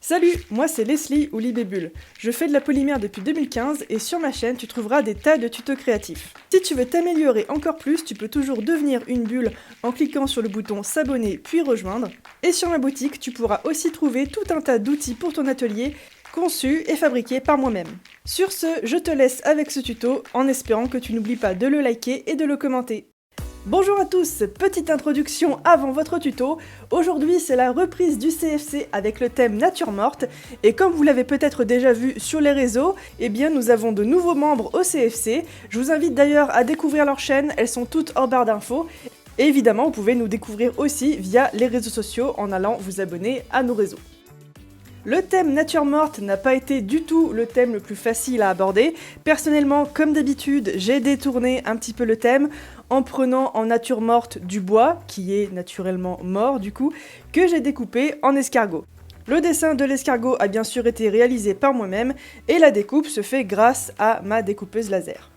Salut, moi c'est Leslie ou Libébule. Je fais de la polymère depuis 2015 et sur ma chaîne tu trouveras des tas de tutos créatifs. Si tu veux t'améliorer encore plus, tu peux toujours devenir une bulle en cliquant sur le bouton s'abonner puis rejoindre. Et sur ma boutique, tu pourras aussi trouver tout un tas d'outils pour ton atelier conçus et fabriqués par moi-même. Sur ce, je te laisse avec ce tuto en espérant que tu n'oublies pas de le liker et de le commenter. Bonjour à tous, petite introduction avant votre tuto. Aujourd'hui c'est la reprise du CFC avec le thème Nature Morte et comme vous l'avez peut-être déjà vu sur les réseaux, eh bien nous avons de nouveaux membres au CFC. Je vous invite d'ailleurs à découvrir leur chaîne, elles sont toutes en barre d'infos. Et évidemment vous pouvez nous découvrir aussi via les réseaux sociaux en allant vous abonner à nos réseaux. Le thème Nature Morte n'a pas été du tout le thème le plus facile à aborder. Personnellement, comme d'habitude, j'ai détourné un petit peu le thème en prenant en nature morte du bois, qui est naturellement mort du coup, que j'ai découpé en escargot. Le dessin de l'escargot a bien sûr été réalisé par moi-même et la découpe se fait grâce à ma découpeuse laser.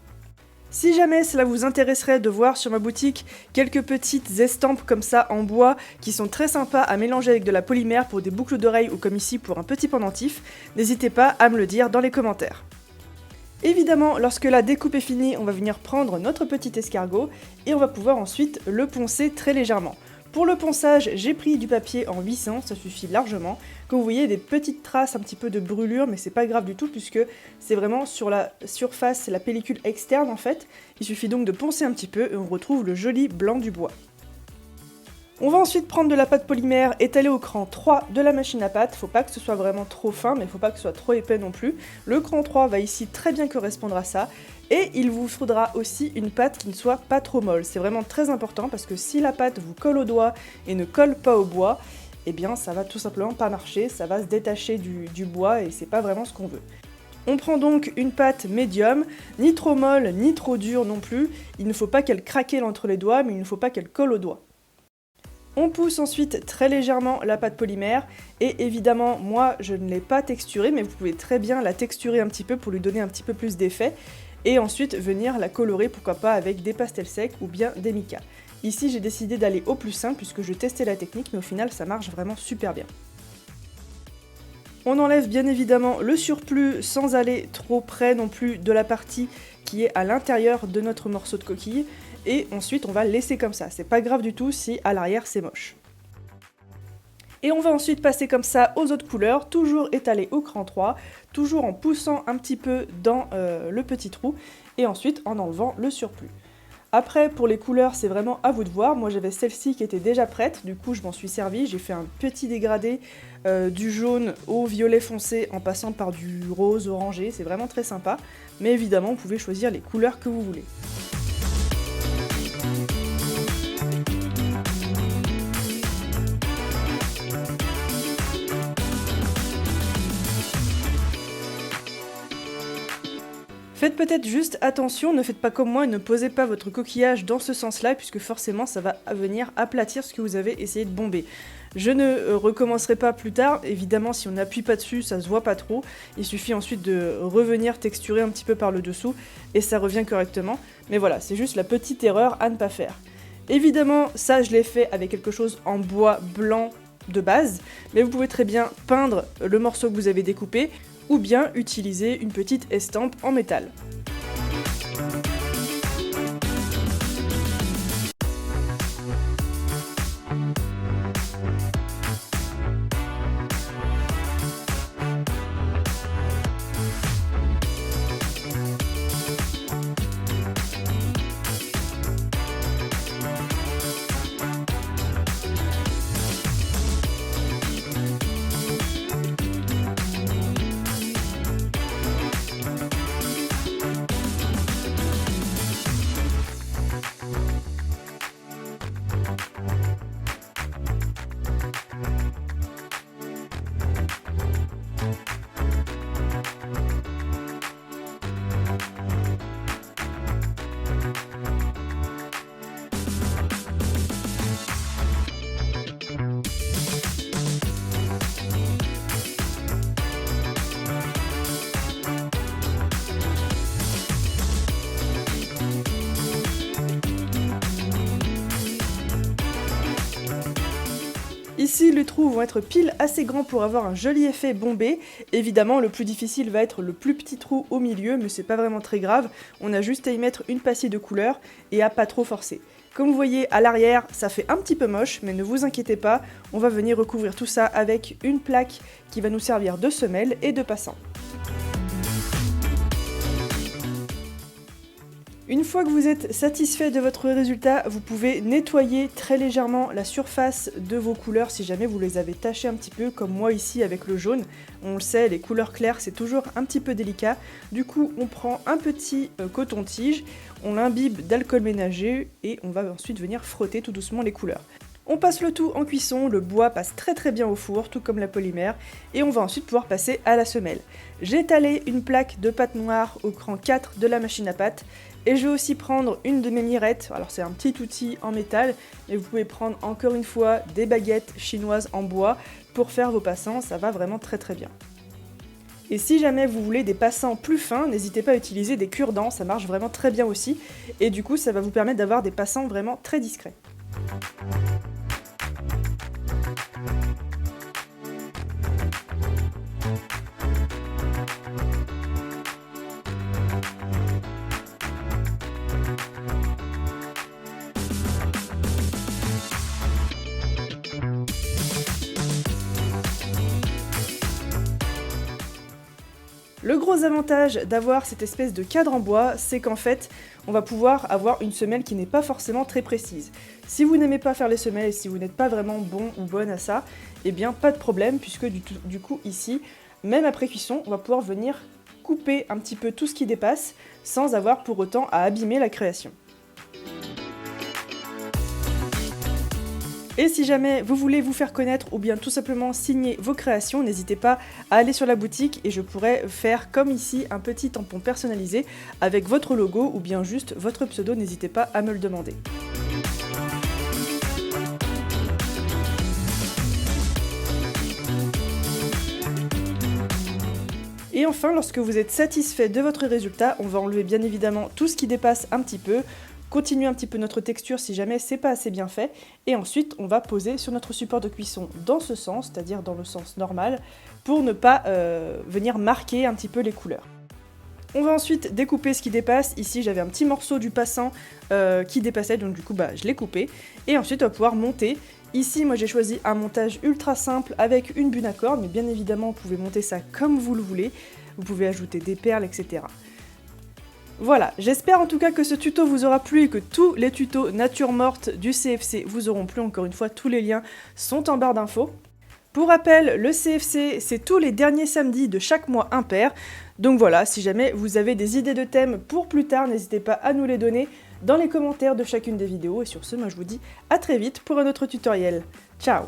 Si jamais cela vous intéresserait de voir sur ma boutique quelques petites estampes comme ça en bois qui sont très sympas à mélanger avec de la polymère pour des boucles d'oreilles ou comme ici pour un petit pendentif, n'hésitez pas à me le dire dans les commentaires. Évidemment, lorsque la découpe est finie, on va venir prendre notre petit escargot et on va pouvoir ensuite le poncer très légèrement. Pour le ponçage, j'ai pris du papier en 800, ça suffit largement. Comme vous voyez, des petites traces un petit peu de brûlure, mais c'est pas grave du tout puisque c'est vraiment sur la surface, la pellicule externe en fait. Il suffit donc de poncer un petit peu et on retrouve le joli blanc du bois. On va ensuite prendre de la pâte polymère étalée au cran 3 de la machine à pâte. Faut pas que ce soit vraiment trop fin, mais faut pas que ce soit trop épais non plus. Le cran 3 va ici très bien correspondre à ça. Et il vous faudra aussi une pâte qui ne soit pas trop molle. C'est vraiment très important parce que si la pâte vous colle au doigt et ne colle pas au bois, eh bien ça va tout simplement pas marcher, ça va se détacher du bois et c'est pas vraiment ce qu'on veut. On prend donc une pâte médium, ni trop molle ni trop dure non plus. Il ne faut pas qu'elle craque entre les doigts, mais il ne faut pas qu'elle colle au doigt. On pousse ensuite très légèrement la pâte polymère et évidemment moi je ne l'ai pas texturée mais vous pouvez très bien la texturer un petit peu pour lui donner un petit peu plus d'effet et ensuite venir la colorer pourquoi pas avec des pastels secs ou bien des micas. Ici j'ai décidé d'aller au plus simple puisque je testais la technique mais au final ça marche vraiment super bien. On enlève bien évidemment le surplus sans aller trop près non plus de la partie qui est à l'intérieur de notre morceau de coquille. Et ensuite on va le laisser comme ça, c'est pas grave du tout si à l'arrière c'est moche. Et on va ensuite passer comme ça aux autres couleurs, toujours étalées au cran 3, toujours en poussant un petit peu dans le petit trou, et ensuite en enlevant le surplus. Après pour les couleurs c'est vraiment à vous de voir, moi j'avais celle-ci qui était déjà prête, du coup je m'en suis servi, j'ai fait un petit dégradé du jaune au violet foncé en passant par du rose orangé, c'est vraiment très sympa, mais évidemment vous pouvez choisir les couleurs que vous voulez. Faites peut-être juste attention, ne faites pas comme moi et ne posez pas votre coquillage dans ce sens-là puisque forcément ça va venir aplatir ce que vous avez essayé de bomber. Je ne recommencerai pas plus tard, évidemment si on n'appuie pas dessus ça se voit pas trop, il suffit ensuite de revenir texturer un petit peu par le dessous et ça revient correctement, mais voilà, c'est juste la petite erreur à ne pas faire. Évidemment ça je l'ai fait avec quelque chose en bois blanc de base, mais vous pouvez très bien peindre le morceau que vous avez découpé, ou bien utiliser une petite estampe en métal. Ici, les trous vont être pile assez grands pour avoir un joli effet bombé. Évidemment, le plus difficile va être le plus petit trou au milieu, mais c'est pas vraiment très grave. On a juste à y mettre une pastille de couleur et à pas trop forcer. Comme vous voyez, à l'arrière, ça fait un petit peu moche, mais ne vous inquiétez pas, on va venir recouvrir tout ça avec une plaque qui va nous servir de semelle et de passant. Une fois que vous êtes satisfait de votre résultat, vous pouvez nettoyer très légèrement la surface de vos couleurs si jamais vous les avez tachées un petit peu, comme moi ici avec le jaune. On le sait, les couleurs claires c'est toujours un petit peu délicat. Du coup, on prend un petit coton-tige, on l'imbibe d'alcool ménager et on va ensuite venir frotter tout doucement les couleurs. On passe le tout en cuisson, le bois passe très bien au four, tout comme la polymère, et on va ensuite pouvoir passer à la semelle. J'ai étalé une plaque de pâte noire au cran 4 de la machine à pâte, et je vais aussi prendre une de mes mirettes, alors c'est un petit outil en métal, et vous pouvez prendre encore une fois des baguettes chinoises en bois pour faire vos passants, ça va vraiment très bien. Et si jamais vous voulez des passants plus fins, n'hésitez pas à utiliser des cure-dents, ça marche vraiment très bien aussi, et du coup ça va vous permettre d'avoir des passants vraiment très discrets. Le gros avantage d'avoir cette espèce de cadre en bois, c'est qu'en fait, on va pouvoir avoir une semelle qui n'est pas forcément très précise. Si vous n'aimez pas faire les semelles et si vous n'êtes pas vraiment bon ou bonne à ça, eh bien pas de problème, puisque du coup ici, même après cuisson, on va pouvoir venir couper un petit peu tout ce qui dépasse, sans avoir pour autant à abîmer la création. Et si jamais vous voulez vous faire connaître ou bien tout simplement signer vos créations, n'hésitez pas à aller sur la boutique et je pourrais faire comme ici un petit tampon personnalisé avec votre logo ou bien juste votre pseudo, n'hésitez pas à me le demander. Et enfin, lorsque vous êtes satisfait de votre résultat, on va enlever bien évidemment tout ce qui dépasse un petit peu, continuer un petit peu notre texture si jamais c'est pas assez bien fait, et ensuite on va poser sur notre support de cuisson dans ce sens, c'est-à-dire dans le sens normal, pour ne pas venir marquer un petit peu les couleurs. On va ensuite découper ce qui dépasse. Ici j'avais un petit morceau du passant qui dépassait, donc du coup je l'ai coupé, et ensuite on va pouvoir monter. Ici moi j'ai choisi un montage ultra simple avec une bune à cordes, mais bien évidemment vous pouvez monter ça comme vous le voulez, vous pouvez ajouter des perles, etc. Voilà, j'espère en tout cas que ce tuto vous aura plu et que tous les tutos nature morte du CFC vous auront plu. Encore une fois, tous les liens sont en barre d'infos. Pour rappel, le CFC, c'est tous les derniers samedis de chaque mois impair. Donc voilà, si jamais vous avez des idées de thèmes pour plus tard, n'hésitez pas à nous les donner dans les commentaires de chacune des vidéos. Et sur ce, moi je vous dis à très vite pour un autre tutoriel. Ciao!